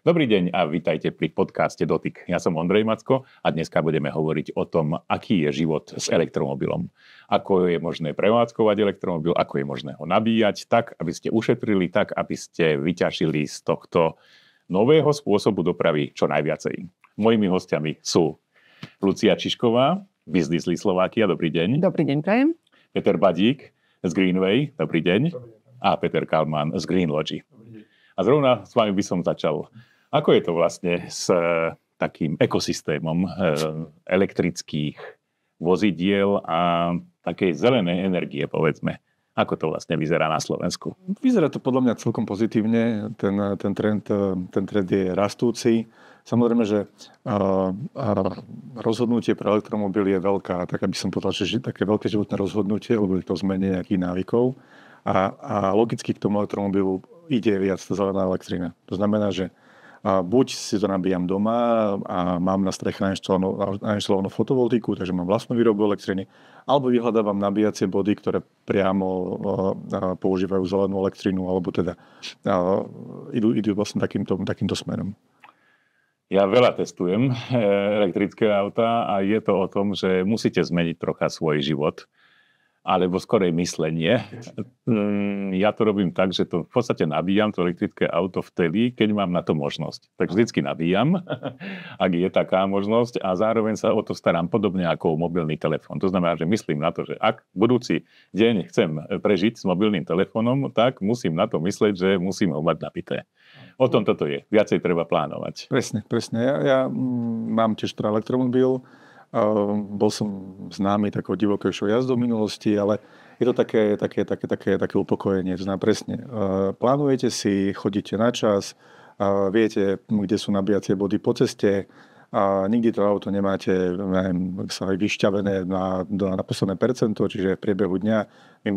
Dobrý deň a vítajte pri podcaste Dotyk. Ja som Ondrej Macko a dneska budeme hovoriť o tom, aký je život s elektromobilom. Ako je možné prevádzkovať elektromobil, ako je možné ho nabíjať tak, aby ste ušetrili, tak, aby ste vyťažili z tohto nového spôsobu dopravy čo najviacej. Mojimi hostiami sú Lucia Čižková, Business Lead Slovakia, dobrý deň. Dobrý deň, prajem. Peter Badík z Greenway, dobrý deň. A Peter Kalman z Greenlogy. A zrovna s vami by som začal. Ako je to vlastne s takým ekosystémom elektrických vozidiel a takej zelenej energie, povedzme? Ako to vlastne vyzerá na Slovensku? Vyzerá to podľa mňa celkom pozitívne. Ten trend je rastúci. Samozrejme, že rozhodnutie pre elektromobil je veľká, tak aby som povedal, že také veľké životné rozhodnutie, lebo je to zmene nejakých návykov. A logicky k tomu elektromobilu ide viac zelená elektrina. To znamená, že buď si to nabíjam doma a mám na streche nainštalovanú fotovoltiku, takže mám vlastnú výrobu elektriny, alebo vyhľadávam nabíjacie body, ktoré priamo používajú zelenú elektrinu, alebo teda idú vlastne takýmto smerom. Ja veľa testujem elektrické autá a je to o tom, že musíte zmeniť trocha svoj život, alebo skorej myslenie. Ja to robím tak, že to v podstate nabíjam to elektrické auto vtedy, keď mám na to možnosť. Tak vždycky nabíjam, ak je taká možnosť, a zároveň sa o to starám podobne ako o mobilný telefón. To znamená, že myslím na to, že ak budúci deň chcem prežiť s mobilným telefónom, tak musím na to myslieť, že musím ho mať nabité. O tom toto je. Viacej treba plánovať. Presne. Ja mám tiež elektromobil. Bol som známy takou divokejšou jazdou v minulosti, ale je to také upokojenie. To znamená presne. Plánujete si, chodíte na čas, viete, kde sú nabíjacie body po ceste, a nikdy to auto nemáte vyšťavené na posledné percento, čiže v priebehu dňa my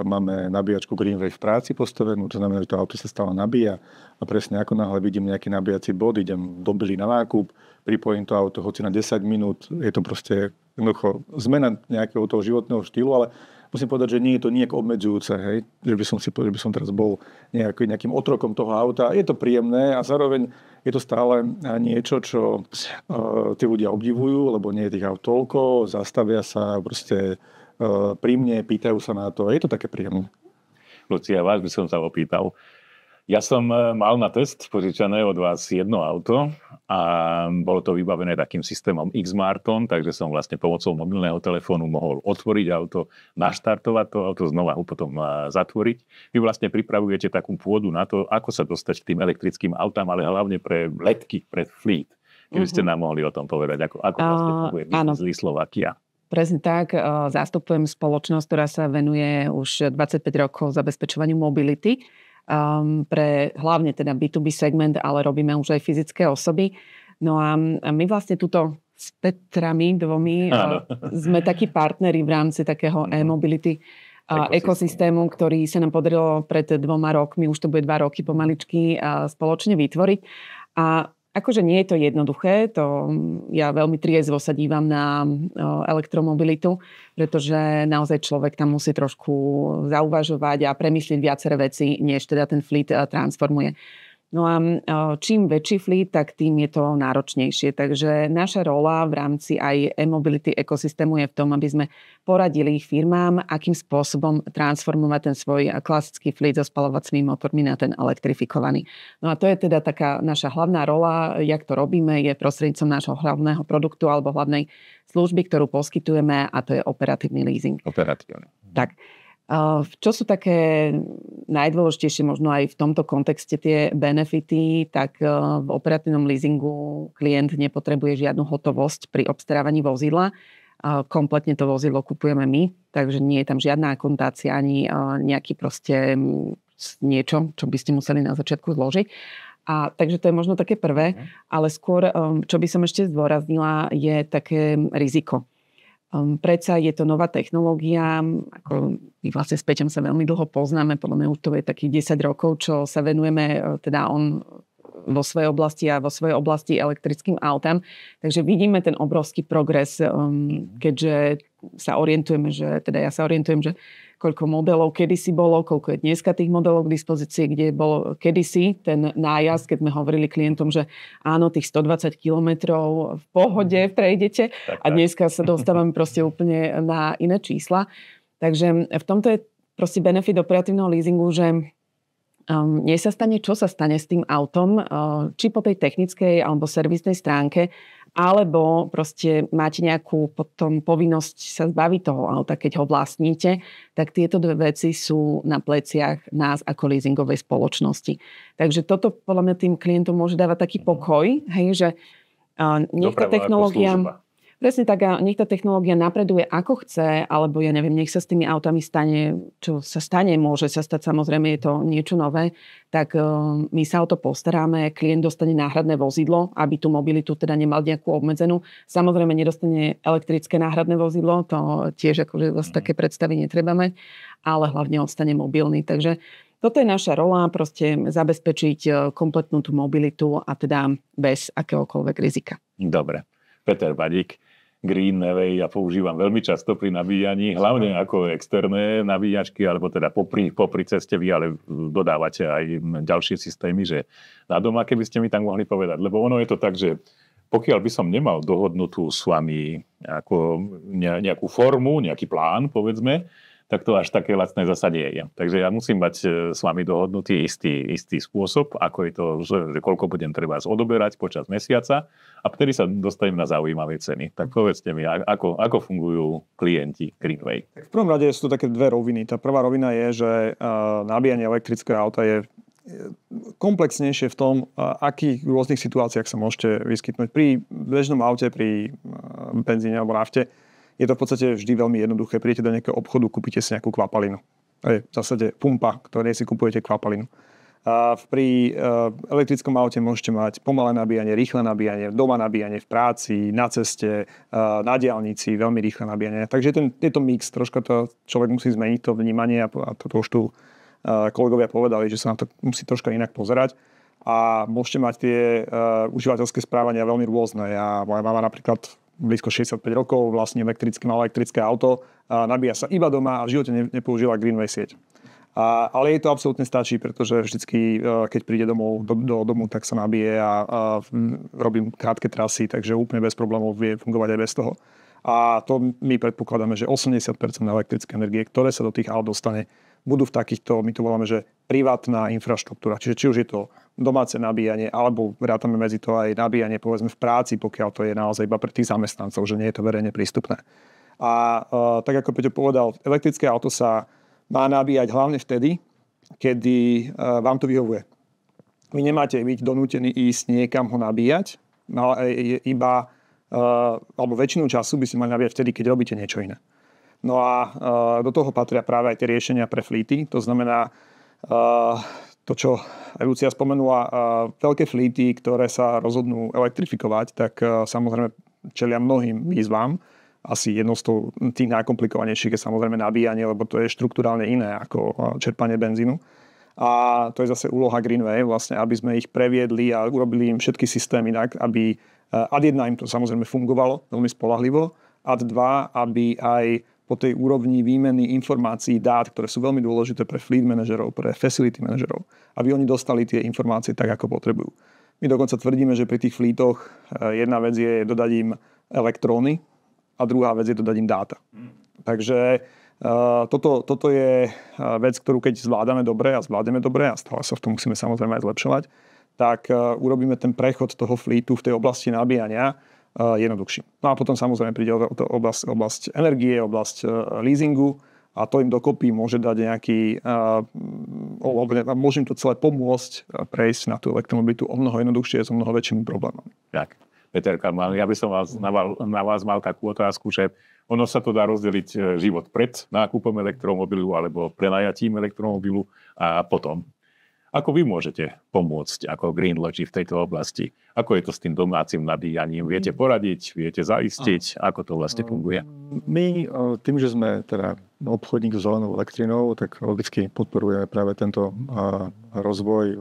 máme nabíjačku Greenway v práci postavenú, to znamená, že to auto sa stále nabíja a presne ako náhle vidím nejaký nabíjací bod, idem do Bily na nákup, pripojím to auto hoci na 10 minút, je to proste jednoducho zmena nejakého toho životného štýlu, ale musím povedať, že nie je to nejak obmedzujúce, hej? Že by som teraz bol nejakým otrokom toho auta. Je to príjemné a zároveň je to stále niečo, čo tí ľudia obdivujú, lebo nie je tých aut toľko, zastavia sa proste pri mne, pýtajú sa na to. Je to také príjemné. Lucia, vás by som sa opýtal. Ja som mal na test požičané od vás jedno auto a bolo to vybavené takým systémom X-Marton, takže som vlastne pomocou mobilného telefónu mohol otvoriť auto, naštartovať to auto, znova ho potom zatvoriť. Vy vlastne pripravujete takú pôdu na to, ako sa dostať k tým elektrickým autám, ale hlavne pre letky, pre fleet. Keby ste nám mohli o tom povedať, ako vlastne funguje Business Lead Slovakia. Presne tak. Zastupujem spoločnosť, ktorá sa venuje už 25 rokov zabezpečovaniu mobility. Pre hlavne teda B2B segment, ale robíme už aj fyzické osoby. No a my vlastne tuto s Petrami dvomi sme takí partneri v rámci takého e-mobility ekosystému, ktorý sa nám podarilo pred 2 rokmi, už to bude 2 roky pomaličky, spoločne vytvoriť. A akože nie je to jednoduché, ja veľmi triezvo sa dívam na elektromobilitu, pretože naozaj človek tam musí trošku zauvažovať a premyslieť viaceré veci, než teda ten fleet transformuje. No a čím väčší fleet, tak tým je to náročnejšie. Takže naša rola v rámci aj e-mobility ekosystému je v tom, aby sme poradili firmám, akým spôsobom transformovať ten svoj klasický fleet so spaľovacími motormi na ten elektrifikovaný. No a to je teda taká naša hlavná rola, jak to robíme, je prostredníctvom nášho hlavného produktu alebo hlavnej služby, ktorú poskytujeme, a to je operatívny leasing. Operatívny. Tak. Čo sú také najdôležitejšie možno aj v tomto kontexte tie benefity, tak v operatívnom leasingu klient nepotrebuje žiadnu hotovosť pri obstarávaní vozidla. Kompletne to vozidlo kupujeme my, takže nie je tam žiadna akontácia ani nejaký proste niečo, čo by ste museli na začiatku zložiť. Takže to je možno také prvé, ale skôr, čo by som ešte zdôraznila, je také riziko. Predsa je to nová technológia, ako my vlastne s Peťom sa veľmi dlho poznáme, podľa mňa už to je takých 10 rokov, čo sa venujeme, teda on vo svojej oblasti a vo svojej oblasti elektrickým autám. Takže vidíme ten obrovský progres, keďže sa orientujeme, ja sa orientujem, že koľko modelov kedysi bolo, koľko je dneska tých modelov k dispozícii, kde bol kedysi ten nájazd, keď sme hovorili klientom, že áno, tých 120 kilometrov v pohode prejdete a dneska sa dostávame proste úplne na iné čísla. Takže v tomto je proste benefit operatívneho leasingu, že nie sa stane, čo sa stane s tým autom, či po tej technickej alebo servisnej stránke, alebo proste máte nejakú potom povinnosť sa zbaviť toho auta, keď ho vlastníte, tak tieto dve veci sú na pleciach nás ako leasingovej spoločnosti. Takže toto podľa mňa tým klientom môže dávať taký pokoj, hej, že nech tá technológia... Presne tak, nech tá technológia napreduje ako chce, alebo ja neviem, nech sa s tými autami stane, čo sa stane, môže sa stať, samozrejme je to niečo nové, tak my sa o to postaráme, klient dostane náhradné vozidlo, aby tú mobilitu teda nemal nejakú obmedzenú. Samozrejme nedostane elektrické náhradné vozidlo, to tiež akože zase také predstavy netreba mať, ale hlavne ostane mobilný. Takže toto je naša rola, proste zabezpečiť kompletnú tú mobilitu a teda bez akéhokoľvek rizika. Dobre. Peter Badík, Greenway ja používam veľmi často pri nabíjaní, hlavne ako externé nabíjačky, alebo teda popri ceste vy, ale dodávate aj ďalšie systémy, že na doma, keby ste mi tak mohli povedať. Lebo ono je to tak, že pokiaľ by som nemal dohodnutú s vami nejakú formu, nejaký plán, povedzme, tak to až také lacné zasa nie je. Takže ja musím mať s vami dohodnutý istý spôsob, ako je to, že koľko budem treba odoberať počas mesiaca a vtedy sa dostanem na zaujímavé ceny. Tak povedzte mi, ako fungujú klienti Greenway. V prvom rade sú to také dve roviny. Tá prvá rovina je, že nabíjanie elektrického auta je komplexnejšie v tom, akých rôznych situáciách sa môžete vyskytnúť. Pri bežnom aute, pri benzíne alebo nafte je to v podstate vždy veľmi jednoduché. Prídete do nejakého obchodu, kúpite si nejakú kvapalinu. To je v zásade pumpa, ktorej si kupujete kvapalinu. Pri elektrickom aute môžete mať pomalé nabíjanie, rýchle nabíjanie, doma nabíjanie, v práci, na ceste, na diaľnici, veľmi rýchle nabíjanie. Takže je to mix. Troška to človek musí zmeniť to vnímanie a to už tu kolegovia povedali, že sa na to musí troška inak pozerať. A môžete mať tie užívateľské správania veľmi rôzne. Moja mama napríklad blízko 65 rokov, vlastne elektrické auto, nabíja sa iba doma a v živote nepoužíva Greenway sieť. Ale jej to absolútne stačí, pretože vždycky, keď príde domov, do domu, tak sa nabije a robím krátke trasy, takže úplne bez problémov vie fungovať aj bez toho. A to my predpokladáme, že 80% elektrické energie, ktoré sa do tých aut dostane, budú v takýchto, my to voláme, že privátna infraštruktúra. Čiže či už je to domáce nabíjanie, alebo vrátame medzi to aj nabíjanie, povedzme, v práci, pokiaľ to je naozaj iba pre tých zamestnancov, že nie je to verejne prístupné. A tak ako Peťo povedal, elektrické auto sa má nabíjať hlavne vtedy, kedy vám to vyhovuje. Vy nemáte byť donútení ísť niekam ho nabíjať, ale iba, alebo väčšinu času by ste mali nabíjať vtedy, keď robíte niečo iné. No a do toho patria práve aj tie riešenia pre flíty. To znamená to, čo aj Lucia spomenula, veľké flíty, ktoré sa rozhodnú elektrifikovať, tak samozrejme čelia mnohým výzvam. Asi jednou z tých najkomplikovanejších je samozrejme nabíjanie, lebo to je štruktúrálne iné ako čerpanie benzínu. A to je zase úloha Greenway, vlastne, aby sme ich previedli a urobili im všetky systémy tak, aby ad 1 im to samozrejme fungovalo veľmi spoľahlivo, ad 2, aby aj po tej úrovni výmeny informácií, dát, ktoré sú veľmi dôležité pre fleet manažerov, pre facility manažerov, aby oni dostali tie informácie tak, ako potrebujú. My dokonca tvrdíme, že pri tých fleetoch jedna vec je dodať im elektróny a druhá vec je dodať im dáta. Takže toto je vec, ktorú keď zvládame dobre a stále sa v tom musíme samozrejme aj zlepšovať, tak urobíme ten prechod toho fleetu v tej oblasti nabíjania jednoduchší. No a potom samozrejme príde oblasť energie, oblasť leasingu a to im dokopy môže dať môže im to celé pomôcť prejsť na tú elektromobilitu o mnoho jednoduchšie s o mnoho väčšími problémami. Tak, Peter Kalman, ja by som na vás mal takú otázku, že ono sa to dá rozdeliť život pred nákupom elektromobilu alebo prenajatím elektromobilu a potom. Ako vy môžete pomôcť ako GreenLogi v tejto oblasti? Ako je to s tým domácim nabíjaním? Viete poradiť? Viete zaistiť? Ako to vlastne funguje? My tým, že sme teda obchodník s zelenou elektrinou, tak logicky podporujeme práve tento rozvoj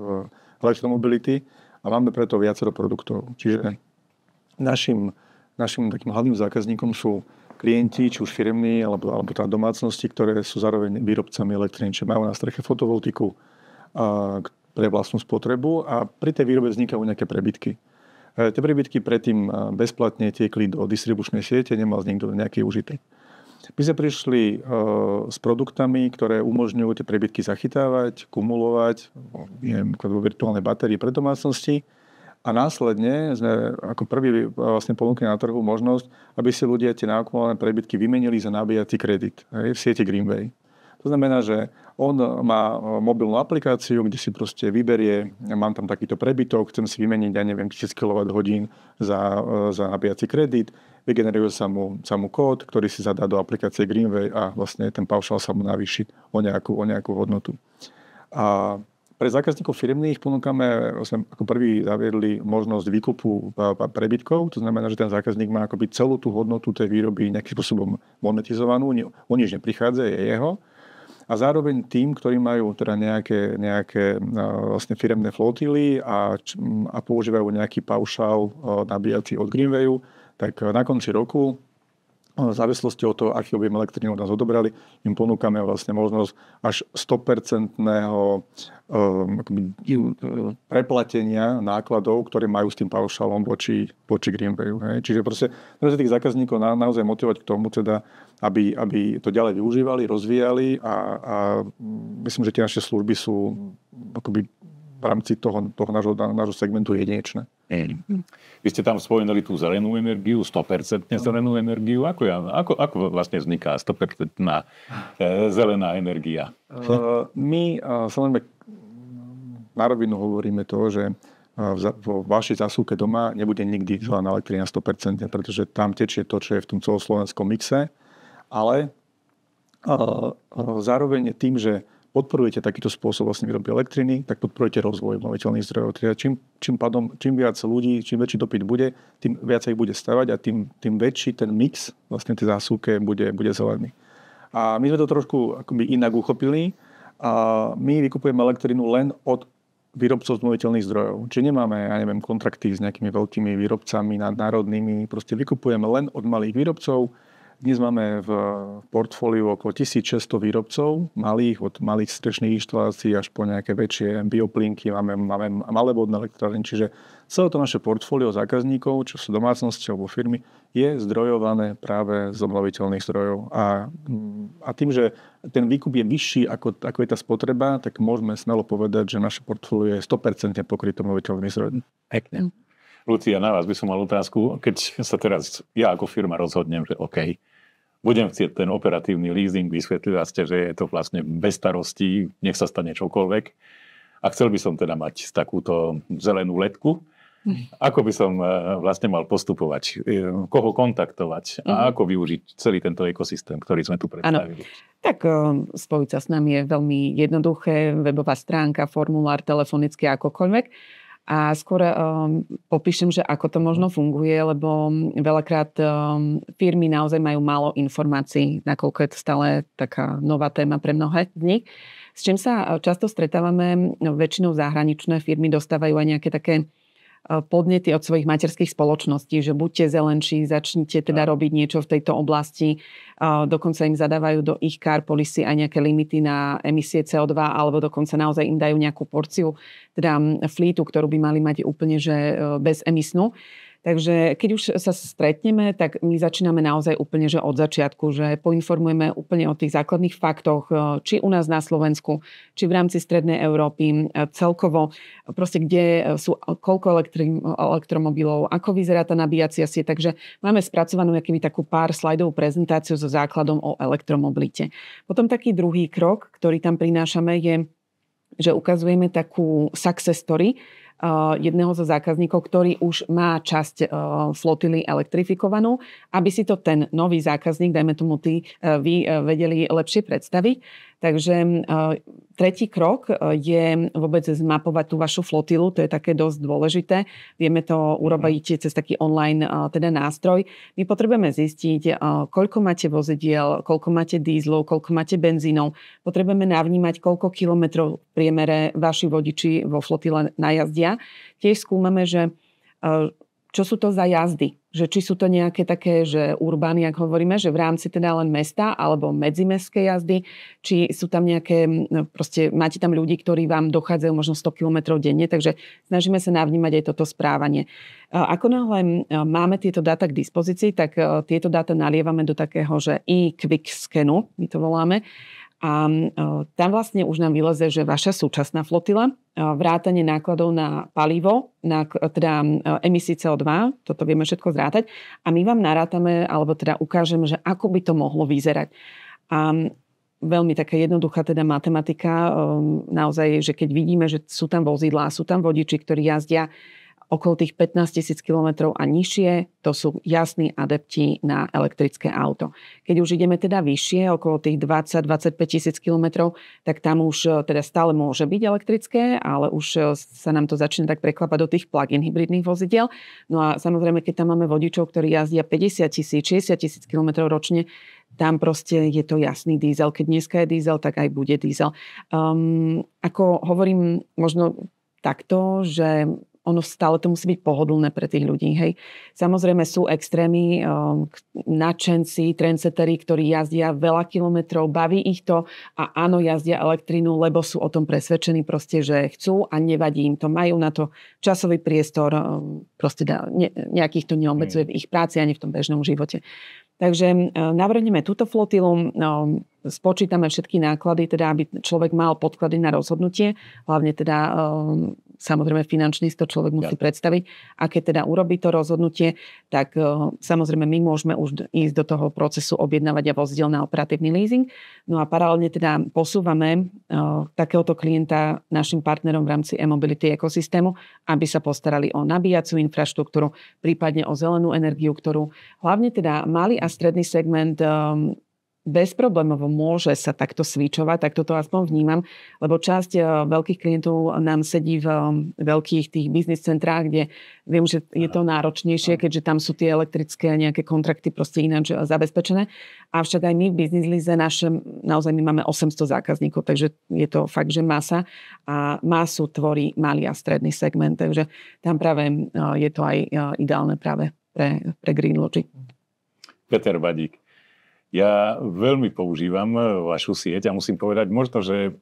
elektromobility a máme preto viacero produktov. Čiže našim takým hlavným zákazníkom sú klienti, či už firmy, alebo teda domácnosti, ktoré sú zároveň výrobcami elektriny, čiže majú na streche fotovoltiku pre vlastnú spotrebu a pri tej výrobe vznikajú nejaké prebytky. Tie prebytky predtým bezplatne tiekli do distribučnej siete, nemal z nich nejaký užitek. My sme prišli s produktami, ktoré umožňujú tie prebytky zachytávať, kumulovať, vo virtuálnej batérii pre domácnosti. A následne sme ako prvý vlastne ponúkli na trhu možnosť, aby si ľudia tie nakumulované prebytky vymenili za nabíjací kredit v sieti Greenway. To znamená, že on má mobilnú aplikáciu, kde si proste vyberie, mám tam takýto prebytok, chcem si vymeniť, 1000 kWh za nabíjací kredit, vygeneruje sa mu kód, ktorý si zadá do aplikácie Greenway a vlastne ten paušál sa mu navýši o nejakú hodnotu. A pre zákazníkov firmných ponúkame, ako prvý zaviedli možnosť výkupu prebytkov, to znamená, že ten zákazník má akoby celú tú hodnotu tej výroby nejakým spôsobom monetizovanú, o nič neprichádza, je jeho. A zároveň tým, ktorí majú teda nejaké vlastne firemné flotily a používajú nejaký paušál nabíjací od Greenwayu, tak na konci roku v závislosti od toho, aký objem elektriny od nás odobrali, im ponúkame vlastne možnosť až 100% preplatenia nákladov, ktoré majú s tým paušálom voči Greenwayu. Čiže proste tých zákazníkov naozaj motivovať k tomu, teda, aby to ďalej využívali, rozvíjali a myslím, že tie naše služby sú akoby v rámci toho nášho segmentu jedinečné. Vy ste tam spomenuli tú zelenú energiu, 100% zelenú energiu. Ako vlastne vzniká 100% zelená energia? My samozrejme na rovinu hovoríme to, že vo vašej zásuvke doma nebude nikdy zelená elektrina 100%, pretože tam tečie to, čo je v tom celoslovenskom mixe, ale zároveň tým, že podporujete takýto spôsob vlastne výroby elektriny, tak podporujete rozvoj obnoviteľných zdrojov. Teda čím viac ľudí, čím väčší dopyt bude, tým viac ich bude stavať a tým väčší ten mix vlastne tej zásuvke bude zelený. A my sme to trošku akoby inak uchopili. A my vykupujeme elektrinu len od výrobcov obnoviteľných zdrojov. Čiže nemáme, kontrakty s nejakými veľkými výrobcami nadnárodnými. Proste vykupujeme len od malých výrobcov. Dnes máme v portfóliu okolo 1600 výrobcov, od malých strešných inštalácií až po nejaké väčšie bioplynky, máme malé vodné elektrárne, čiže celé to naše portfólio zákazníkov, čo sú domácnosti alebo firmy, je zdrojované práve z obnoviteľných zdrojov. A tým, že ten výkup je vyšší ako je tá spotreba, tak môžeme smelo povedať, že naše portfólio je 100% pokryté obnoviteľnými zdrojmi. Pekne. Lucia, na vás by som mal otázku. Keď sa teraz ja ako firma rozhodnem, že OK, budem chcieť ten operatívny leasing, vysvetlili ste, že je to vlastne bez starostí, nech sa stane čokoľvek. A chcel by som teda mať takúto zelenú ledku. Ako by som vlastne mal postupovať? Koho kontaktovať? A ako využiť celý tento ekosystém, ktorý sme tu predstavili? Ano. Tak spojiť sa s nami je veľmi jednoduché. Webová stránka, formulár, telefonicky, akokoľvek. A skôr popíšem, že ako to možno funguje, lebo veľakrát firmy naozaj majú málo informácií, nakoľko je to stále taká nová téma pre mnohé z nich. S čím sa často stretávame, väčšinou zahraničné firmy dostávajú aj nejaké také podnety od svojich materských spoločností, že buďte zelenší, začnite teda robiť niečo v tejto oblasti. Dokonca im zadávajú do ich car policy aj nejaké limity na emisie CO2, alebo dokonca naozaj im dajú nejakú porciu, teda flítu, ktorú by mali mať úplne že bezemisnú. Takže keď už sa stretneme, tak my začíname naozaj úplne že od začiatku, že poinformujeme úplne o tých základných faktoch, či u nás na Slovensku, či v rámci Strednej Európy, celkovo proste kde sú koľko elektromobilov, ako vyzerá tá nabíjacia sieť. Takže máme spracovanú akými takú pár slajdovú prezentáciu so základom o elektromobilite. Potom taký druhý krok, ktorý tam prinášame, je, že ukazujeme takú success story jedného zo zákazníkov, ktorý už má časť flotily elektrifikovanú, aby si to ten nový zákazník, dajme tomu vy vedeli lepšie predstaviť. Takže tretí krok je vôbec zmapovať tú vašu flotilu, to je také dosť dôležité. Vieme to urobiť cez taký online teda nástroj. My potrebujeme zistiť, koľko máte vozidiel, koľko máte dízlov, koľko máte benzínov. Potrebujeme navnímať, koľko kilometrov v priemere vaši vodiči vo flotile najazdia. Tiež skúmame, že čo sú to za jazdy. že či sú to nejaké také, že urbány, ako hovoríme, že v rámci teda len mesta alebo medzimestské jazdy, či sú tam nejaké, proste máte tam ľudí, ktorí vám dochádzajú možno 100 km denne, takže snažíme sa navnímať aj toto správanie. Ako náhle máme tieto dáta k dispozícii, tak tieto dáta nalievame do takého, že e-quick scanu, my to voláme, a tam vlastne už nám vyleze, že vaša súčasná flotila, vrátanie nákladov na palivo, teda emisí CO2, toto vieme všetko zrátať a my vám narátame, alebo teda ukážeme, že ako by to mohlo vyzerať. A veľmi taká jednoduchá teda matematika, naozaj, že keď vidíme, že sú tam vozidlá, sú tam vodiči, ktorí jazdia okolo tých 15 000 kilometrov a nižšie, to sú jasní adepti na elektrické auto. Keď už ideme teda vyššie, okolo tých 20-25 000 kilometrov, tak tam už teda stále môže byť elektrické, ale už sa nám to začne tak preklapať do tých plug-in hybridných vozidiel. No a samozrejme, keď tam máme vodičov, ktorí jazdia 50 000, 60 000 kilometrov ročne, tam proste je to jasný diesel. Keď dneska je diesel, tak aj bude diesel. Ako hovorím možno takto, že ono stále to musí byť pohodlné pre tých ľudí. Hej. Samozrejme sú extrémy, nadšenci, trendsetteri, ktorí jazdia veľa kilometrov, baví ich to a áno, jazdia elektrínu, lebo sú o tom presvedčení proste, že chcú a nevadí im to. Majú na to časový priestor, proste nejakých to neobmedzuje v ich práci ani v tom bežnom živote. Takže navrhneme túto flotilu, spočítame všetky náklady, teda aby človek mal podklady na rozhodnutie, hlavne teda samozrejme finančný to človek musí predstaviť. A keď teda urobí to rozhodnutie, tak samozrejme my môžeme už ísť do toho procesu objednávať a vozidiel na operatívny leasing. No a paralelne teda posúvame takéhoto klienta našim partnerom v rámci e-mobility ekosystému, aby sa postarali o nabíjaciu infraštruktúru, prípadne o zelenú energiu, ktorú hlavne teda malý a stredný segment bezproblémovo môže sa takto switchovať, tak toto aspoň vnímam, lebo časť veľkých klientov nám sedí v veľkých tých biznis centrách, kde viem, že je to náročnejšie, keďže tam sú tie elektrické nejaké kontrakty proste ináč zabezpečené. Avšak aj my v Business Lease naozaj my máme 800 zákazníkov, takže je to fakt, že masa a masu tvorí malý a stredný segment, takže tam práve je to aj ideálne práve pre Green Logic. Peter Badík. Ja veľmi používam vašu sieť a musím povedať, možno, že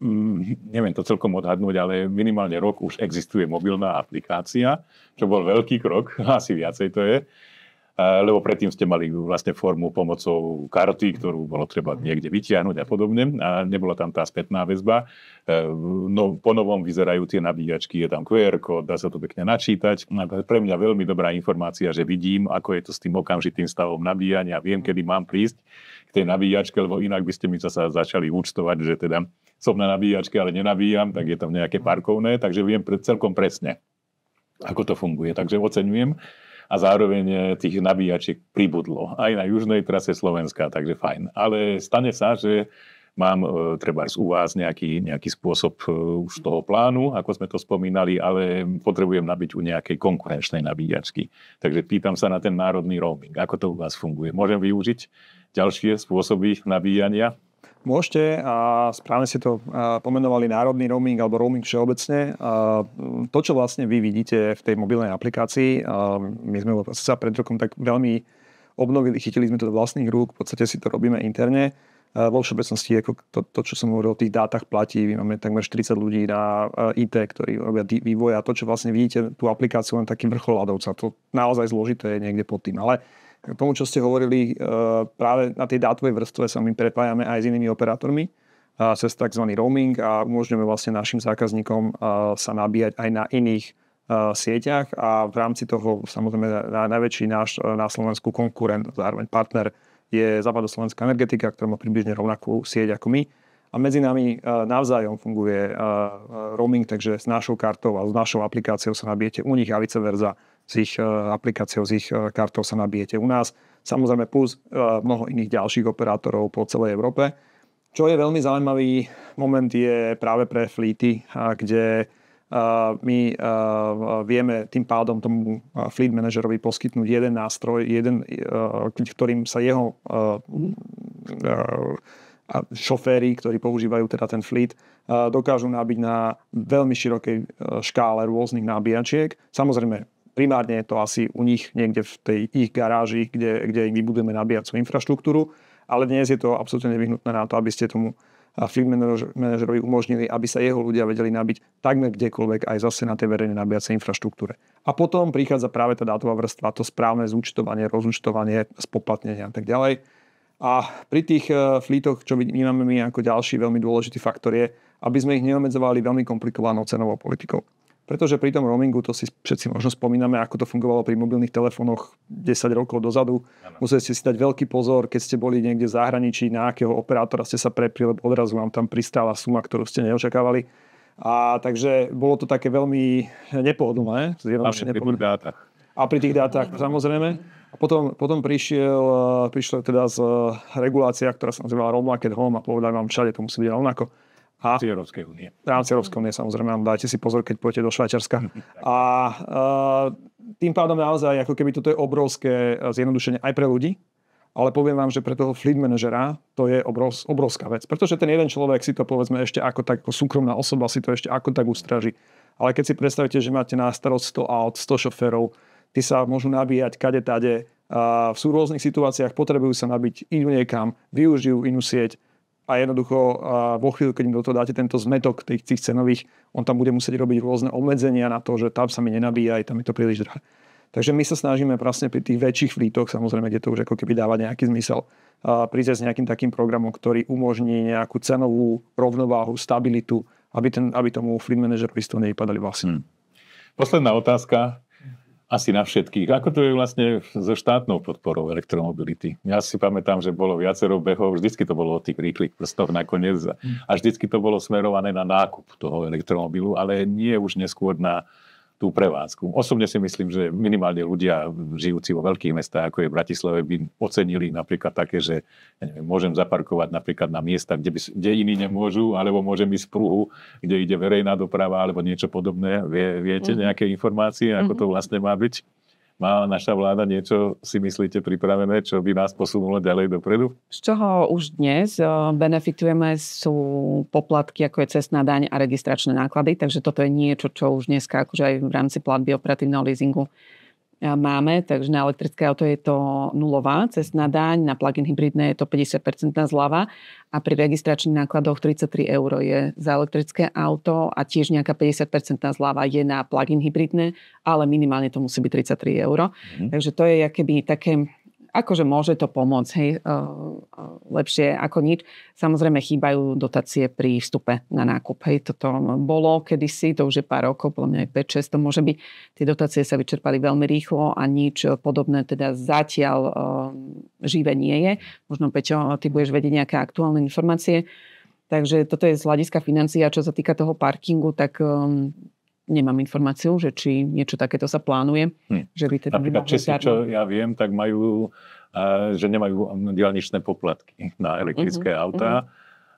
neviem to celkom odhadnúť, ale minimálne rok už existuje mobilná aplikácia, čo bol veľký krok, asi viacej to je, lebo predtým ste mali vlastne formu pomocou karty, ktorú bolo treba niekde vytiahnuť a podobne a nebola tam tá spätná väzba. No, po novom vyzerajú tie nabíjačky, je tam QR kód, dá sa to pekne načítať. Pre mňa veľmi dobrá informácia, že vidím, ako je to s tým okamžitým stavom nabíjania, viem, kedy mám prísť k tej nabíjačke, lebo inak by ste mi zasa začali účtovať, že teda som na nabíjačke, ale nenabíjam, tak je tam nejaké parkovné, takže viem celkom presne, ako to funguje. Takže oceňujem. A zároveň tých nabíjačiek pribudlo. Aj na južnej trase Slovenska, takže fajn. Ale stane sa, že mám trebárs u vás nejaký spôsob už toho plánu, ako sme to spomínali, ale potrebujem nabiť u nejakej konkurenčnej nabíjačky. Takže pýtam sa na ten národný roaming. Ako to u vás funguje? Môžem využiť ďalšie spôsoby nabíjania? Môžete a správne ste to pomenovali národný roaming alebo roaming všeobecne. To, čo vlastne vy vidíte v tej mobilnej aplikácii, my sme sa pred rokom tak veľmi obnovili, chytili sme to do vlastných rúk, v podstate si to robíme interne. Vo všeobecnosti to, čo som hovoril o tých dátach platí, my máme takmer 40 ľudí na IT, ktorí robia vývoj a to, čo vlastne vidíte, tú aplikáciu len taký vrchol ľadovca, to naozaj zložité je niekde pod tým, ale k tomu, čo ste hovorili, práve na tej dátovej vrstve sa my prepájame aj s inými operátormi cez tzv. Roaming a umožňujeme vlastne našim zákazníkom sa nabíjať aj na iných sieťach a v rámci toho samozrejme najväčší náš na Slovensku konkurent, zároveň partner je Západoslovenská energetika, ktorá má približne rovnakú sieť ako my. A medzi nami navzájom funguje roaming, takže s našou kartou a s našou aplikáciou sa nabijete u nich a vice versa. S ich aplikáciou, s ich kartou sa nabijete u nás. Samozrejme plus mnoho iných ďalších operátorov po celej Európe. Čo je veľmi zaujímavý moment je práve pre fleety, kde my vieme tým pádom tomu fleet manažerovi poskytnúť jeden nástroj, ktorým sa jeho šoféri, ktorí používajú teda ten fleet, dokážu nabiť na veľmi širokej škále rôznych nabíjačiek. Samozrejme, primárne je to asi u nich niekde v tej ich garáži, kde im vybudujeme nabíjacú infraštruktúru, ale dnes je to absolútne nevyhnutné na to, aby ste tomu fleet manažerovi umožnili, aby sa jeho ľudia vedeli nabiť takmer kdekoľvek, aj zase na tej verejnej nabíjacej infraštruktúre. A potom prichádza práve tá dátová vrstva, to správne zúčtovanie, rozúčtovanie, spoplatnenie a tak ďalej. A pri tých fleetoch, čo vnímame my ako ďalší veľmi dôležitý faktor je, aby sme ich neobmedzovali veľmi komplikovanou cenovou politikou. Pretože pri tom roamingu, to si všetci možno spomíname, ako to fungovalo pri mobilných telefónoch 10 rokov dozadu. Museli ste si dať veľký pozor, keď ste boli niekde v zahraničí, na akého operátora ste sa prepli, lebo odrazu vám tam pristála suma, ktorú ste neočakávali. A takže bolo to také veľmi nepohodlné. A pri tých dátach, samozrejme. A potom prišla teda z regulácia, ktorá sa nazývala Roam Like at Home a povedali vám, všade to musí byť rovnako. V rámci Európskej únie. V rámci Európskej únie, samozrejme. Dajte si pozor, keď pôjdete do Švajčiarska. A tým pádom naozaj, ako keby toto je obrovské zjednodušenie aj pre ľudí, ale poviem vám, že pre toho fleet manažera to je obrovská vec. Pretože ten jeden človek si to povedzme ešte ako tak, ako súkromná osoba si to ešte ako tak ustraží. Ale keď si predstavíte, že máte na starosť 100 aut, 100 šoférov, tí sa môžu nabíjať kade tade, sú v rôznych situáciách, potrebujú sa nabiť, idú niekam, využijú inú sieť, a jednoducho vo chvíľu, keď im do toho dáte tento zmetok tých cenových, on tam bude musieť robiť rôzne obmedzenia na to, že tam sa mi nenabíja, aj tam je to príliš drahé. Takže my sa snažíme vlastne pri tých väčších fleetoch, samozrejme, kde to už ako keby dáva nejaký zmysel, prísť s nejakým takým programom, ktorý umožní nejakú cenovú rovnováhu, stabilitu, aby tomu fleet manažerovi z toho nevypadali vlasy. Posledná otázka. Asi na všetkých. Ako to je vlastne so štátnou podporou elektromobility? Ja si pamätám, že bolo viacero behov, vždycky to bolo o tých rýchlych prstoch nakoniec a vždycky to bolo smerované na nákup toho elektromobilu, ale nie už neskôr na tú prevádzku. Osobne si myslím, že minimálne ľudia žijúci vo veľkých mestách, ako je v Bratislave, by ocenili napríklad také, že ja neviem, môžem zaparkovať napríklad na miesta, kde iní nemôžu, alebo môžem ísť pruhu, kde ide verejná doprava, alebo niečo podobné. Viete nejaké informácie, ako to vlastne má byť? Má naša vláda niečo, si myslíte, pripravené, čo by nás posunulo ďalej dopredu? Z čoho už dnes benefitujeme sú poplatky, ako je cestná daň a registračné náklady, takže toto je niečo, čo už dneska akože aj v rámci platby operatívneho leasingu máme, takže na elektrické auto je to nulová cestná daň, na plug-in hybridné je to 50% zľava a pri registračných nákladoch 33 € je za elektrické auto a tiež nejaká 50% zľava je na plug-in hybridné, ale minimálne to musí byť 33 €. Takže to je akoby také, akože môže to pomôcť, hej, lepšie ako nič. Samozrejme chýbajú dotácie pri vstupe na nákup. Hej, toto bolo kedysi, to už je pár rokov, podľa mňa aj 5-6 to môže byť. Tie dotácie sa vyčerpali veľmi rýchlo a nič podobné teda zatiaľ živé nie je. Možno, Peťo, ty budeš vedieť nejaké aktuálne informácie. Takže toto je z hľadiska financií a čo sa týka toho parkingu, tak nemám informáciu, že či niečo takéto sa plánuje. Že by teda napríklad Česi, čo ja viem, tak majú, že nemajú diaľničné poplatky na elektrické autá.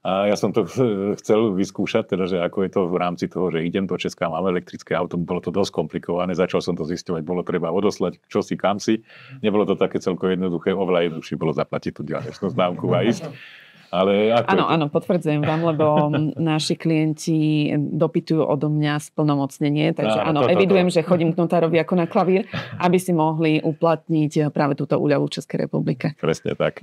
A ja som to chcel vyskúšať, teda, že ako je to v rámci toho, že idem do Česka, mám elektrické auto, bolo to dosť komplikované, začal som to zisťovať, bolo treba odoslať čosi kamsi. Nebolo to také celkom jednoduché, oveľa jednoduchšie bolo zaplatiť tú diaľničnú známku a ísť. Ale áno, potvrdzujem vám, lebo naši klienti dopytujú odo mňa splnomocnenie, takže áno, evidujem, že chodím k notárovi ako na klavír, aby si mohli uplatniť práve túto úľavu v Českej republike. Presne tak.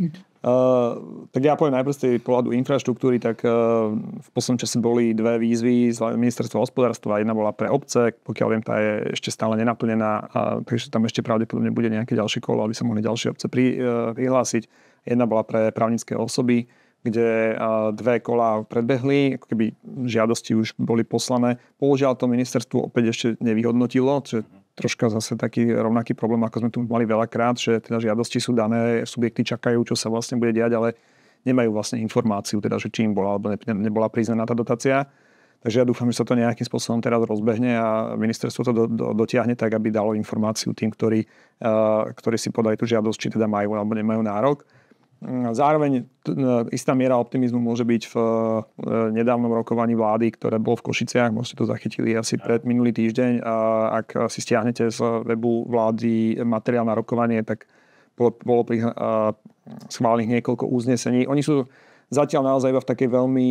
Tak ja poviem najprv z tej pohľadu infraštruktúry, tak v poslednom čase boli dve výzvy z ministerstva hospodárstva. Jedna bola pre obce, pokiaľ viem, tá je ešte stále nenaplnená, takže tam ešte pravdepodobne bude nejaké ďalšie kolo, aby sa mohli ďalšie obce prihlásiť. Jedna bola pre právnické osoby, kde dve kolá predbehli, ako keby žiadosti už boli poslané. Bohužiaľ to ministerstvo opäť ešte nevyhodnotilo, čo je troška zase taký rovnaký problém, ako sme tu mali veľakrát, že teda žiadosti sú dané, subjekty čakajú, čo sa vlastne bude diať, ale nemajú vlastne informáciu, teda, že či im bola alebo nebola priznaná tá dotácia. Takže ja dúfam, že sa to nejakým spôsobom teraz rozbehne a ministerstvo to dotiahne tak, aby dalo informáciu tým, ktorí si podajú tú žiadosť, či teda majú alebo nemajú nárok. Zároveň istá miera optimizmu môže byť v nedávnom rokovaní vlády, ktoré bolo v Košiciach. Môžete to zachytili asi pred minulý týždeň. A ak si stiahnete z webu vlády materiál na rokovanie, tak bolo schválených niekoľko uznesení. Oni sú zatiaľ naozaj iba v takej veľmi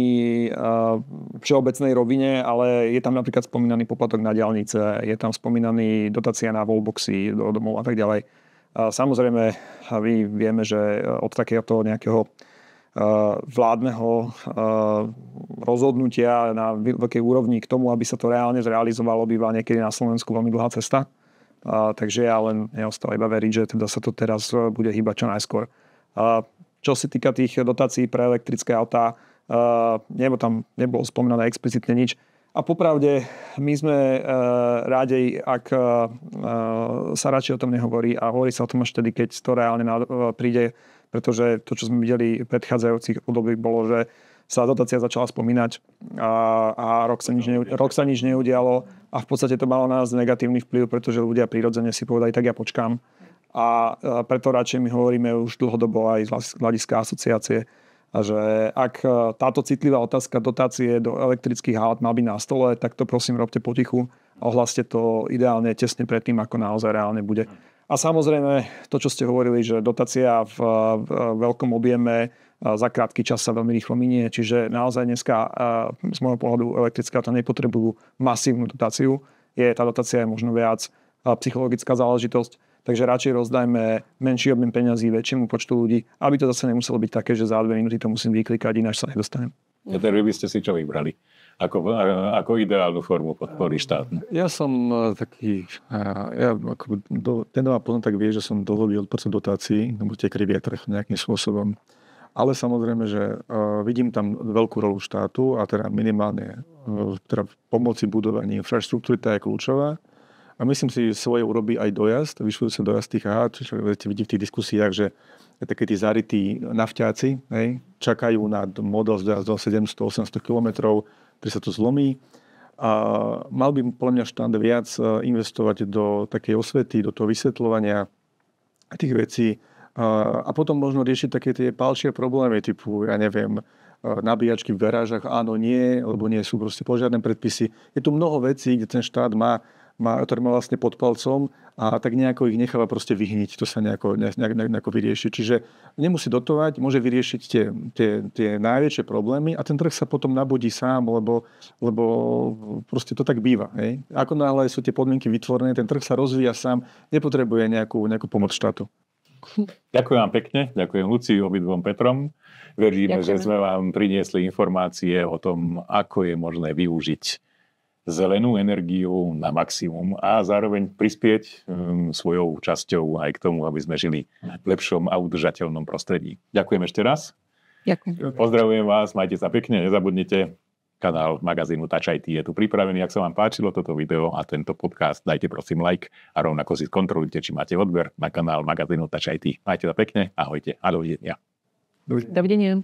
všeobecnej rovine, ale je tam napríklad spomínaný poplatok na diaľnice, je tam spomínaný dotácia na wallboxy do domov a tak ďalej. Samozrejme, vieme, že od takéhoto nejakého vládneho rozhodnutia na veľkej úrovni k tomu, aby sa to reálne zrealizovalo, býva niekedy na Slovensku veľmi dlhá cesta. Takže ja len neostále iba veriť, že teda sa to teraz bude hýbať čo najskôr. Čo sa týka tých dotácií pre elektrické autá, tam nebolo spomínané explicitne nič. A popravde, my sme rádej, ak sa radšej o tom nehovorí a hovorí sa o tom až vtedy, keď to reálne príde, pretože to, čo sme videli v predchádzajúcich období, bolo, že sa dotácia začala spomínať a rok sa nič neudialo a v podstate to malo na nás negatívny vplyv, pretože ľudia prirodzene si povedali, tak ja počkám. A preto radšej my hovoríme už dlhodobo aj z hľadiska asociácie, že ak táto citlivá otázka dotácie do elektrických aut má byť na stole, tak to prosím robte potichu a ohláste to ideálne tesne pred tým, ako naozaj reálne bude. A samozrejme, to, čo ste hovorili, že dotácia v veľkom objeme za krátky čas sa veľmi rýchlo minie, čiže naozaj dneska z môjho pohľadu elektrické auta nepotrebujú masívnu dotáciu. Tá dotácia je možno viac psychologická záležitosť, takže radšej rozdajme menší objem peňazí väčšiemu počtu ľudí, aby to zase nemuselo byť také, že za 2 minúty to musím vyklikať, ináč sa nedostanem. Vy by ste si čo vybrali? Ako ideálnu formu podpory štátnu? Ja som taký, ten ma poznám, tak vie, že som dlhodobý odporca dotácií, nebo tie krivie trh nejakým spôsobom. Ale samozrejme, že vidím tam veľkú rolu štátu a teda minimálne teda pomoci budovaní infraštruktúry, tá je kľúčová. A myslím si, že svoje urobí aj dojazd, vyšľujúce dojazd tých aut, čo vidí v tých diskusiách, že také tí zarytí nafťáci čakajú na model z dojazdom 700-800 km, ktorý sa to zlomí. A mal by podľa mňa štát viac investovať do takej osvety, do toho vysvetľovania tých vecí a potom možno riešiť také tie palčie problémy typu, ja neviem, nabíjačky v garážach, áno, nie, lebo nie sú proste požiadne predpisy. Je tu mnoho vecí, kde ten štát ktoré má vlastne pod palcom a tak nejako ich necháva proste vyhniť. To sa nejako vyrieši. Čiže nemusí dotovať, môže vyriešiť tie najväčšie problémy a ten trh sa potom nabudí sám, lebo proste to tak býva. Hej? Ako náhle sú tie podmienky vytvorené, ten trh sa rozvíja sám, nepotrebuje nejakú pomoc štátu. Ďakujem vám pekne, ďakujem Lucii, obidvom Petrom. Veríme, že sme vám priniesli informácie o tom, ako je možné využiť zelenú energiu na maximum a zároveň prispieť svojou časťou aj k tomu, aby sme žili v lepšom a udržateľnom prostredí. Ďakujem ešte raz. Ďakujem. Pozdravujem vás, majte sa pekne, nezabudnite. Kanál magazínu Touch IT je tu pripravený. Ak sa vám páčilo toto video a tento podcast, dajte prosím like a rovnako si kontrolujte, či máte odber na kanál magazínu Touch IT. Majte sa pekne, ahojte a dovidenia. Dovidenia.